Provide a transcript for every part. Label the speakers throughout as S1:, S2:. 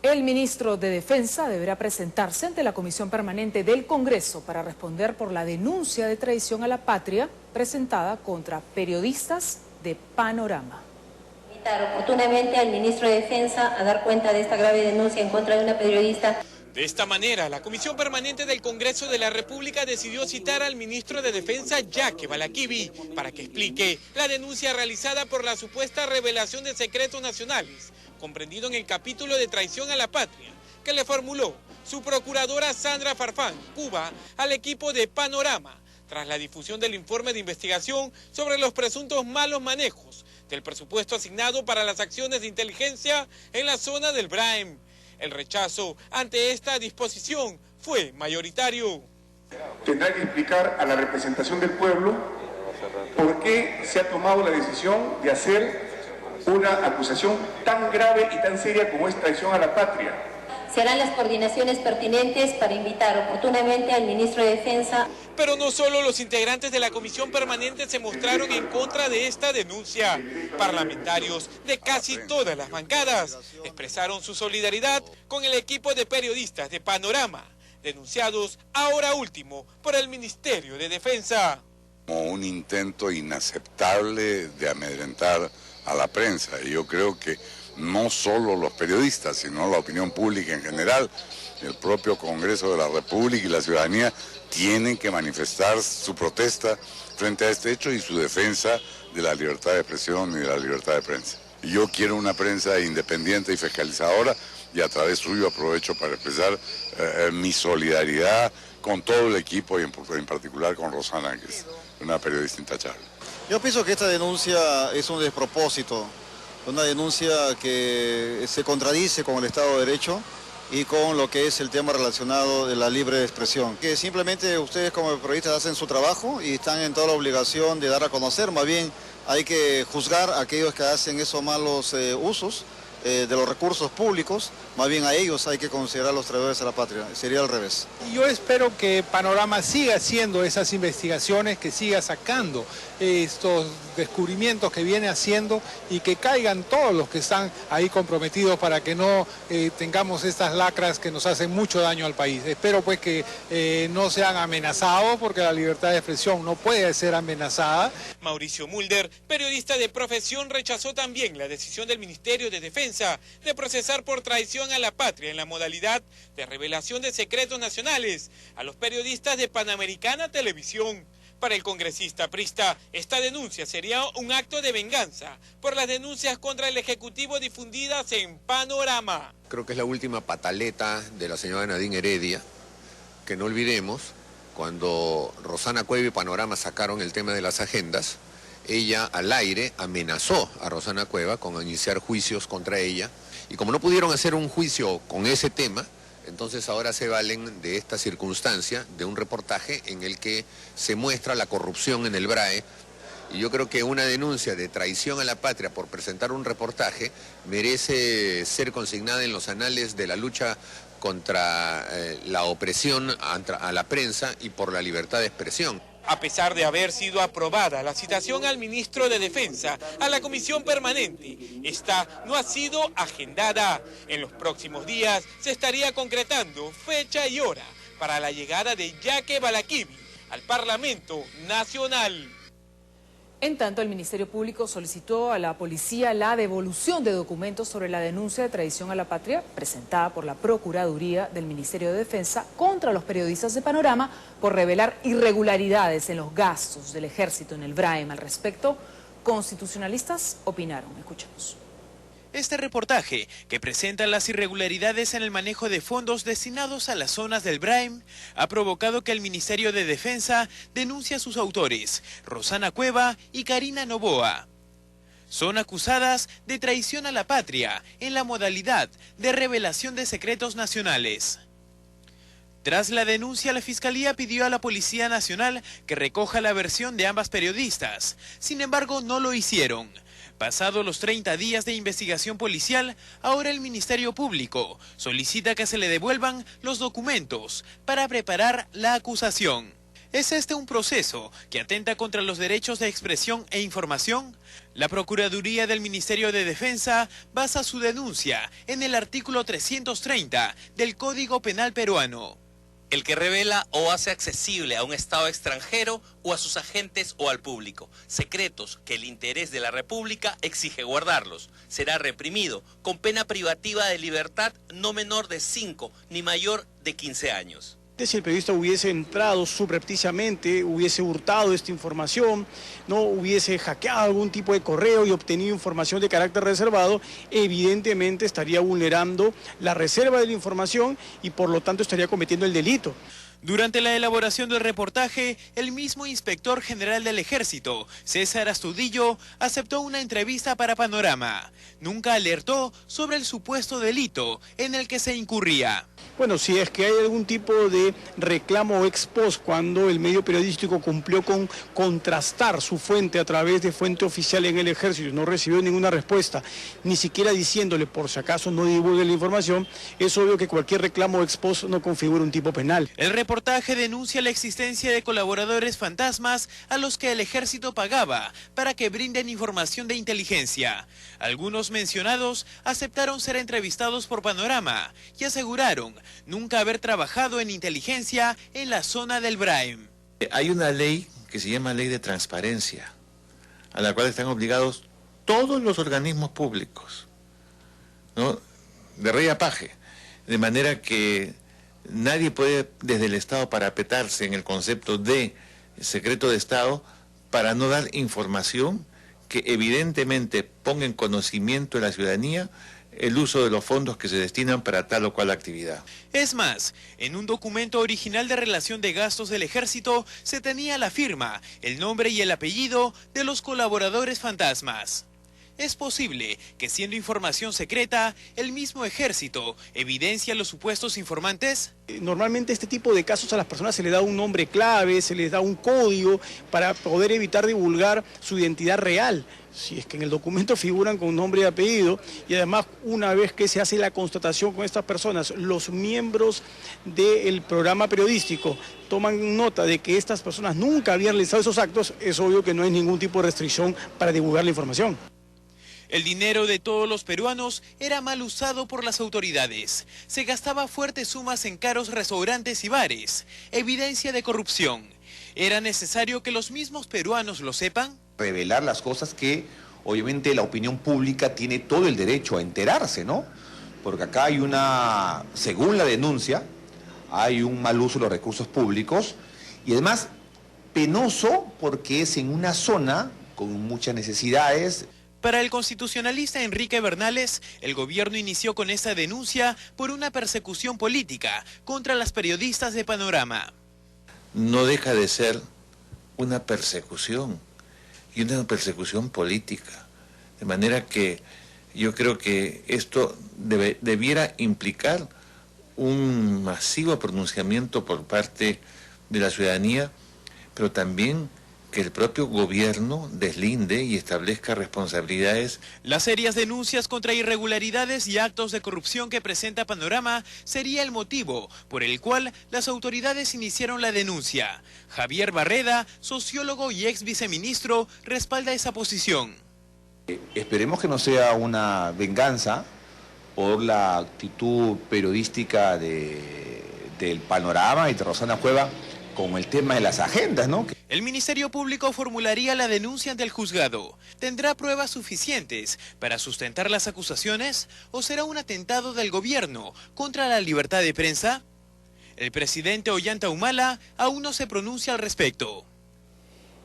S1: El ministro de Defensa deberá presentarse ante la Comisión Permanente del Congreso para responder por la denuncia de traición a la patria presentada contra periodistas de Panorama.
S2: Invitar oportunamente al ministro de Defensa a dar cuenta de esta grave denuncia en contra de una periodista.
S3: De esta manera, la Comisión Permanente del Congreso de la República decidió citar al ministro de Defensa, Yaqui Balaquivi, para que explique la denuncia realizada por la supuesta revelación de secretos nacionales, comprendido en el capítulo de traición a la patria, que le formuló su procuradora Sandra Farfán, Cuba, al equipo de Panorama, tras la difusión del informe de investigación sobre los presuntos malos manejos del presupuesto asignado para las acciones de inteligencia en la zona del Braem. El rechazo ante esta disposición fue mayoritario.
S4: Tendrá que explicar a la representación del pueblo por qué se ha tomado la decisión de hacer una acusación tan grave y tan seria como es traición a la patria.
S2: Se harán las coordinaciones pertinentes para invitar oportunamente al ministro de Defensa.
S3: Pero no solo los integrantes de la Comisión Permanente se mostraron en contra de esta denuncia. Parlamentarios de casi todas las bancadas expresaron su solidaridad con el equipo de periodistas de Panorama, denunciados ahora último por el Ministerio de Defensa.
S5: Como un intento inaceptable de amedrentar a la prensa. Y yo creo que no solo los periodistas, sino la opinión pública en general, el propio Congreso de la República y la ciudadanía tienen que manifestar su protesta frente a este hecho y su defensa de la libertad de expresión y de la libertad de prensa. Yo quiero una prensa independiente y fiscalizadora y a través suyo aprovecho para expresar mi solidaridad con todo el equipo y en particular con Rosana, que es una periodista intachable.
S6: Yo pienso que esta denuncia es un despropósito, una denuncia que se contradice con el Estado de Derecho y con lo que es el tema relacionado de la libre expresión. Que simplemente ustedes como periodistas hacen su trabajo y están en toda la obligación de dar a conocer, más bien hay que juzgar a aquellos que hacen esos malos usos de los recursos públicos, más bien a ellos hay que considerar los traidores de la patria, sería al revés.
S7: Yo espero que Panorama siga haciendo esas investigaciones, que siga sacando estos descubrimientos que viene haciendo y que caigan todos los que están ahí comprometidos para que no tengamos estas lacras que nos hacen mucho daño al país. Espero pues que no sean amenazados, porque la libertad de expresión no puede ser amenazada.
S3: Mauricio Mulder, periodista de profesión, rechazó también la decisión del Ministerio de Defensa de procesar por traición a la patria en la modalidad de revelación de secretos nacionales a los periodistas de Panamericana Televisión. Para el congresista aprista, esta denuncia sería un acto de venganza por las denuncias contra el Ejecutivo difundidas en Panorama.
S8: Creo que es la última pataleta de la señora Nadine Heredia, que no olvidemos, cuando Rosana Cueva y Panorama sacaron el tema de las agendas, ella al aire amenazó a Rosana Cueva con iniciar juicios contra ella, y como no pudieron hacer un juicio con ese tema, entonces ahora se valen de esta circunstancia, de un reportaje en el que se muestra la corrupción en el BRAE, y yo creo que una denuncia de traición a la patria por presentar un reportaje merece ser consignada en los anales de la lucha contra la opresión a la prensa y por la libertad de expresión.
S3: A pesar de haber sido aprobada la citación al ministro de Defensa a la Comisión Permanente, esta no ha sido agendada. En los próximos días se estaría concretando fecha y hora para la llegada de Yaqui Balaquivi al Parlamento Nacional.
S1: En tanto, el Ministerio Público solicitó a la policía la devolución de documentos sobre la denuncia de traición a la patria presentada por la Procuraduría del Ministerio de Defensa contra los periodistas de Panorama por revelar irregularidades en los gastos del ejército en el Braem. Al respecto, constitucionalistas opinaron. Escuchemos.
S9: Este reportaje, que presenta las irregularidades en el manejo de fondos destinados a las zonas del Braem, ha provocado que el Ministerio de Defensa denuncie a sus autores, Rosana Cueva y Karina Noboa. Son acusadas de traición a la patria en la modalidad de revelación de secretos nacionales. Tras la denuncia, la Fiscalía pidió a la Policía Nacional que recoja la versión de ambas periodistas. Sin embargo, no lo hicieron. Pasados los 30 días de investigación policial, ahora el Ministerio Público solicita que se le devuelvan los documentos para preparar la acusación. ¿Es este un proceso que atenta contra los derechos de expresión e información? La Procuraduría del Ministerio de Defensa basa su denuncia en el artículo 330 del Código Penal peruano.
S10: El que revela o hace accesible a un Estado extranjero o a sus agentes o al público secretos que el interés de la República exige guardarlos, será reprimido con pena privativa de libertad no menor de 5 ni mayor de 15 años.
S11: Si el periodista hubiese entrado subrepticiamente, hubiese hurtado esta información, no hubiese hackeado algún tipo de correo y obtenido información de carácter reservado, evidentemente estaría vulnerando la reserva de la información y por lo tanto estaría cometiendo el delito.
S9: Durante la elaboración del reportaje, el mismo inspector general del Ejército, César Astudillo, aceptó una entrevista para Panorama. Nunca alertó sobre el supuesto delito en el que se incurría.
S11: Bueno, si es que hay algún tipo de reclamo ex post cuando el medio periodístico cumplió con contrastar su fuente a través de fuente oficial en el Ejército y no recibió ninguna respuesta, ni siquiera diciéndole por si acaso no divulgue la información, es obvio que cualquier reclamo ex post no configura un tipo penal.
S9: El reportaje denuncia la existencia de colaboradores fantasmas a los que el Ejército pagaba para que brinden información de inteligencia. Algunos mencionados aceptaron ser entrevistados por Panorama y aseguraron nunca haber trabajado en inteligencia en la zona del Braim.
S12: Hay una ley que se llama Ley de Transparencia, a la cual están obligados todos los organismos públicos, ¿no? De rey a paje, de manera que nadie puede desde el Estado parapetarse en el concepto de secreto de Estado para no dar información que evidentemente ponga en conocimiento de la ciudadanía el uso de los fondos que se destinan para tal o cual actividad.
S9: Es más, en un documento original de relación de gastos del Ejército se tenía la firma, el nombre y el apellido de los colaboradores fantasmas. Es posible que, siendo información secreta, el mismo Ejército evidencia a los supuestos informantes.
S11: Normalmente este tipo de casos a las personas se les da un nombre clave, se les da un código para poder evitar divulgar su identidad real. Si es que en el documento figuran con nombre y apellido, y además una vez que se hace la constatación con estas personas, los miembros del programa periodístico toman nota de que estas personas nunca habían realizado esos actos, es obvio que no hay ningún tipo de restricción para divulgar la información.
S9: El dinero de todos los peruanos era mal usado por las autoridades. Se gastaba fuertes sumas en caros restaurantes y bares. Evidencia de corrupción. ¿Era necesario que los mismos peruanos lo sepan?
S13: Revelar las cosas que obviamente la opinión pública tiene todo el derecho a enterarse, ¿no? Porque acá hay según la denuncia, hay un mal uso de los recursos públicos y además penoso porque es en una zona con muchas necesidades.
S9: Para el constitucionalista Enrique Bernales, el gobierno inició con esta denuncia por una persecución política contra las periodistas de Panorama.
S12: No deja de ser una persecución, y una persecución política. De manera que yo creo que esto debiera implicar un masivo pronunciamiento por parte de la ciudadanía, pero también que el propio gobierno deslinde y establezca responsabilidades.
S9: Las serias denuncias contra irregularidades y actos de corrupción que presenta Panorama sería el motivo por el cual las autoridades iniciaron la denuncia. Javier Barreda, sociólogo y ex viceministro, respalda esa posición.
S13: Esperemos que no sea una venganza por la actitud periodística del Panorama y de Rosana Cueva con el tema de las agendas, ¿no?
S9: El Ministerio Público formularía la denuncia ante el juzgado. ¿Tendrá pruebas suficientes para sustentar las acusaciones o será un atentado del gobierno contra la libertad de prensa? El presidente Ollanta Humala aún no se pronuncia al respecto.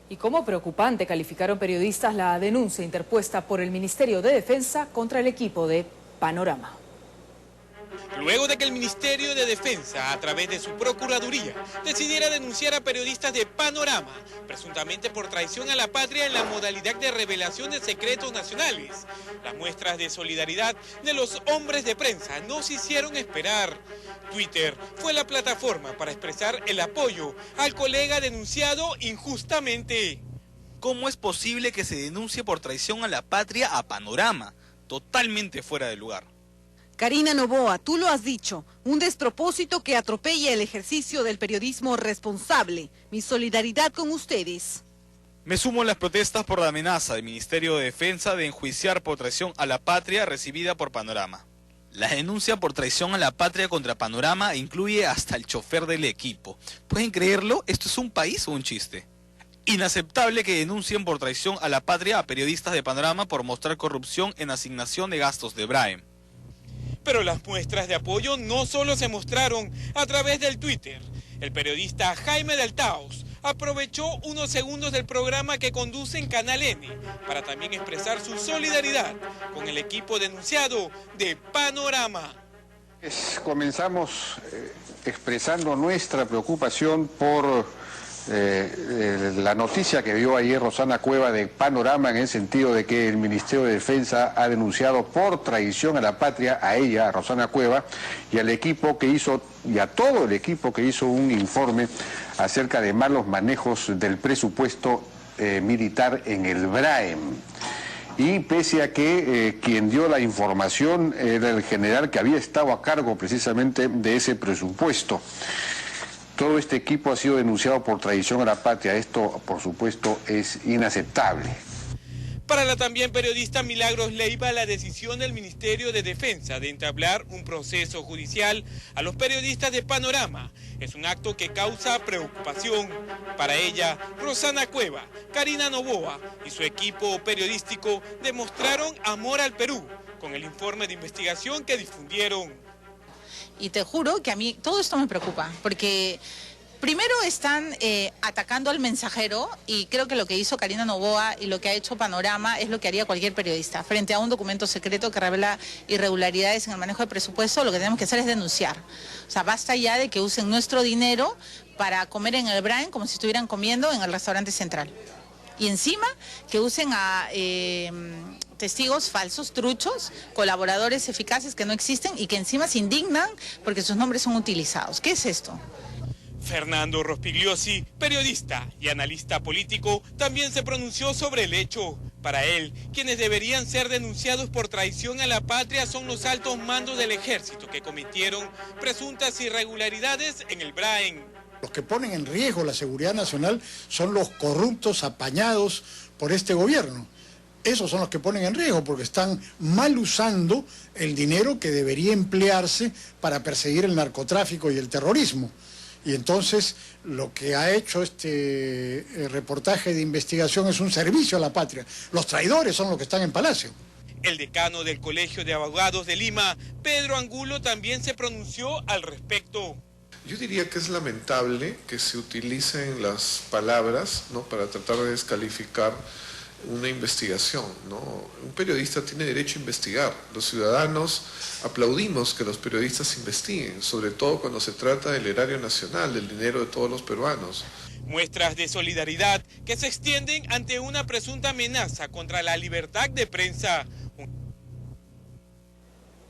S1: Y como preocupante calificaron periodistas la denuncia interpuesta por el Ministerio de Defensa contra el equipo de Panorama.
S3: Luego de que el Ministerio de Defensa, a través de su Procuraduría, decidiera denunciar a periodistas de Panorama, presuntamente por traición a la patria en la modalidad de revelación de secretos nacionales, las muestras de solidaridad de los hombres de prensa no se hicieron esperar. Twitter fue la plataforma para expresar el apoyo al colega denunciado injustamente.
S14: ¿Cómo es posible que se denuncie por traición a la patria a Panorama? Totalmente fuera de lugar.
S15: Karina Noboa, tú lo has dicho, un despropósito que atropella el ejercicio del periodismo responsable. Mi solidaridad con ustedes.
S14: Me sumo a las protestas por la amenaza del Ministerio de Defensa de enjuiciar por traición a la patria recibida por Panorama. La denuncia por traición a la patria contra Panorama incluye hasta el chofer del equipo. ¿Pueden creerlo? ¿Esto es un país o un chiste? Inaceptable que denuncien por traición a la patria a periodistas de Panorama por mostrar corrupción en asignación de gastos de Brahim.
S3: Pero las muestras de apoyo no solo se mostraron a través del Twitter. El periodista Jaime del Taos aprovechó unos segundos del programa que conduce en Canal N para también expresar su solidaridad con el equipo denunciado de Panorama.
S16: Comenzamos expresando nuestra preocupación por la noticia que dio ayer Rosana Cueva de Panorama, en el sentido de que el Ministerio de Defensa ha denunciado por traición a la patria a ella, a Rosana Cueva, y al equipo que hizo, y a todo el equipo que hizo un informe acerca de malos manejos del presupuesto militar en el Brahim. Y pese a que quien dio la información era el general que había estado a cargo precisamente de ese presupuesto. Todo este equipo ha sido denunciado por traición a la patria. Esto, por supuesto, es inaceptable.
S3: Para la también periodista Milagros Leiva, la decisión del Ministerio de Defensa de entablar un proceso judicial a los periodistas de Panorama es un acto que causa preocupación. Para ella, Rosana Cueva, Karina Noboa y su equipo periodístico demostraron amor al Perú con el informe de investigación que difundieron.
S17: Y te juro que a mí todo esto me preocupa, porque primero están atacando al mensajero, y creo que lo que hizo Karina Noboa y lo que ha hecho Panorama es lo que haría cualquier periodista. Frente a un documento secreto que revela irregularidades en el manejo de presupuesto, lo que tenemos que hacer es denunciar. O sea, basta ya de que usen nuestro dinero para comer en el Brahim como si estuvieran comiendo en el restaurante central. Y encima que usen a testigos falsos, truchos, colaboradores eficaces que no existen y que encima se indignan porque sus nombres son utilizados. ¿Qué es esto?
S3: Fernando Rospigliosi, periodista y analista político, también se pronunció sobre el hecho. Para él, quienes deberían ser denunciados por traición a la patria son los altos mandos del ejército que cometieron presuntas irregularidades en el Brahim.
S18: Los que ponen en riesgo la seguridad nacional son los corruptos apañados por este gobierno. Esos son los que ponen en riesgo porque están mal usando el dinero que debería emplearse para perseguir el narcotráfico y el terrorismo. Y entonces lo que ha hecho este reportaje de investigación es un servicio a la patria. Los traidores son los que están en Palacio.
S3: El decano del Colegio de Abogados de Lima, Pedro Angulo, también se pronunció al respecto.
S19: Yo diría que es lamentable que se utilicen las palabras, ¿no?, para tratar de descalificar una investigación, ¿no? Un periodista tiene derecho a investigar. Los ciudadanos aplaudimos que los periodistas investiguen, sobre todo cuando se trata del erario nacional, del dinero de todos los peruanos.
S3: Muestras de solidaridad que se extienden ante una presunta amenaza contra la libertad de prensa.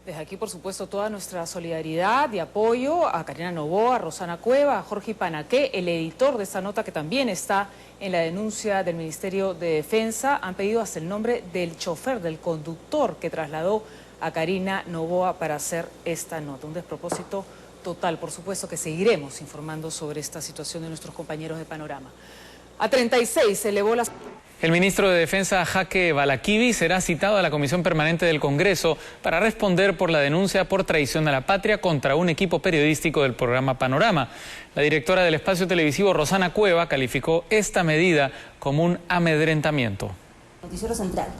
S1: Desde aquí, por supuesto, toda nuestra solidaridad y apoyo a Karina Noboa, a Rosana Cueva, a Jorge Panaqué, el editor de esta nota que también está en la denuncia del Ministerio de Defensa. Han pedido hasta el nombre del chofer, del conductor que trasladó a Karina Noboa para hacer esta nota. Un despropósito total. Por supuesto que seguiremos informando sobre esta situación de nuestros compañeros de Panorama. A 36 se elevó la...
S20: El ministro de Defensa, Jaque Balaquivi, será citado a la Comisión Permanente del Congreso para responder por la denuncia por traición a la patria contra un equipo periodístico del programa Panorama. La directora del espacio televisivo, Rosana Cueva, calificó esta medida como un amedrentamiento.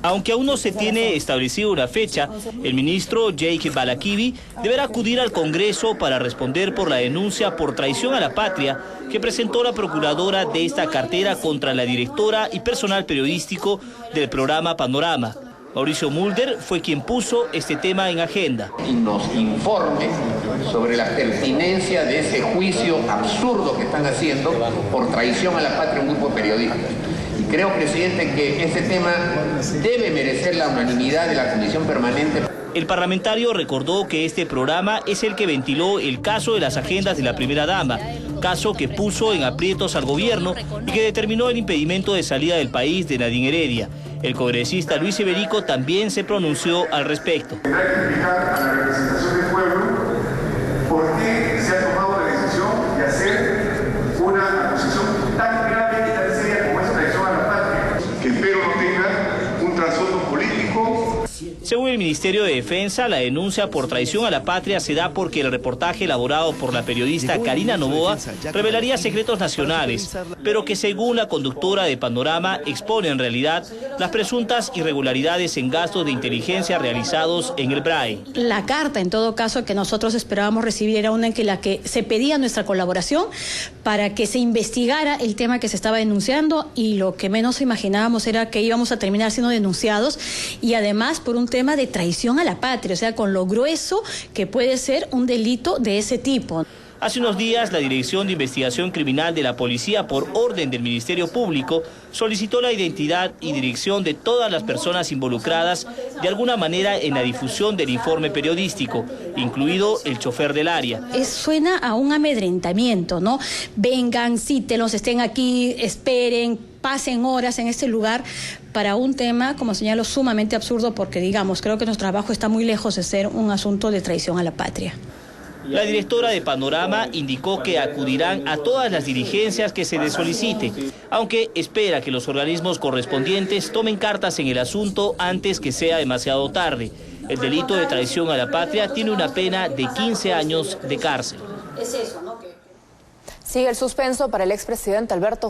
S21: Aunque aún no se tiene establecida una fecha, el ministro Jaque Balaquivi deberá acudir al Congreso para responder por la denuncia por traición a la patria que presentó la procuradora de esta cartera contra la directora y personal periodístico del programa Panorama. Mauricio Mulder fue quien puso este tema en agenda.
S22: Y nos informe sobre la pertinencia de ese juicio absurdo que están haciendo por traición a la patria un grupo de periodistas. Y creo, presidente, que ese tema debe merecer la unanimidad de la Comisión Permanente.
S21: El parlamentario recordó que este programa es el que ventiló el caso de las agendas de la primera dama, caso que puso en aprietos al gobierno y que determinó el impedimento de salida del país de Nadine Heredia. El congresista Luis Iberico también se pronunció al respecto.
S4: Hay que fijar a la representación
S21: Ministerio de Defensa, la denuncia por traición a la patria se da porque el reportaje elaborado por la periodista Karina Noboa revelaría secretos nacionales, pero que según la conductora de Panorama expone en realidad las presuntas irregularidades en gastos de inteligencia realizados en el BRAE.
S2: La carta, en todo caso, que nosotros esperábamos recibir era una en la que se pedía nuestra colaboración para que se investigara el tema que se estaba denunciando, y lo que menos imaginábamos era que íbamos a terminar siendo denunciados, y además por un tema de traición a la patria, o sea, con lo grueso que puede ser un delito de ese tipo.
S21: Hace unos días, la Dirección de Investigación Criminal de la Policía, por orden del Ministerio Público, solicitó la identidad y dirección de todas las personas involucradas de alguna manera en la difusión del informe periodístico, incluido el chofer del área.
S2: Suena a un amedrentamiento, ¿no? Vengan, cítenlos, estén aquí, esperen, pasen horas en este lugar, para un tema, como señalo, sumamente absurdo, porque, digamos, creo que nuestro trabajo está muy lejos de ser un asunto de traición a la patria.
S21: La directora de Panorama indicó que acudirán a todas las diligencias que se les solicite, aunque espera que los organismos correspondientes tomen cartas en el asunto antes que sea demasiado tarde. El delito de traición a la patria tiene una pena de 15 años de cárcel.
S5: Sigue el suspenso para el expresidente Alberto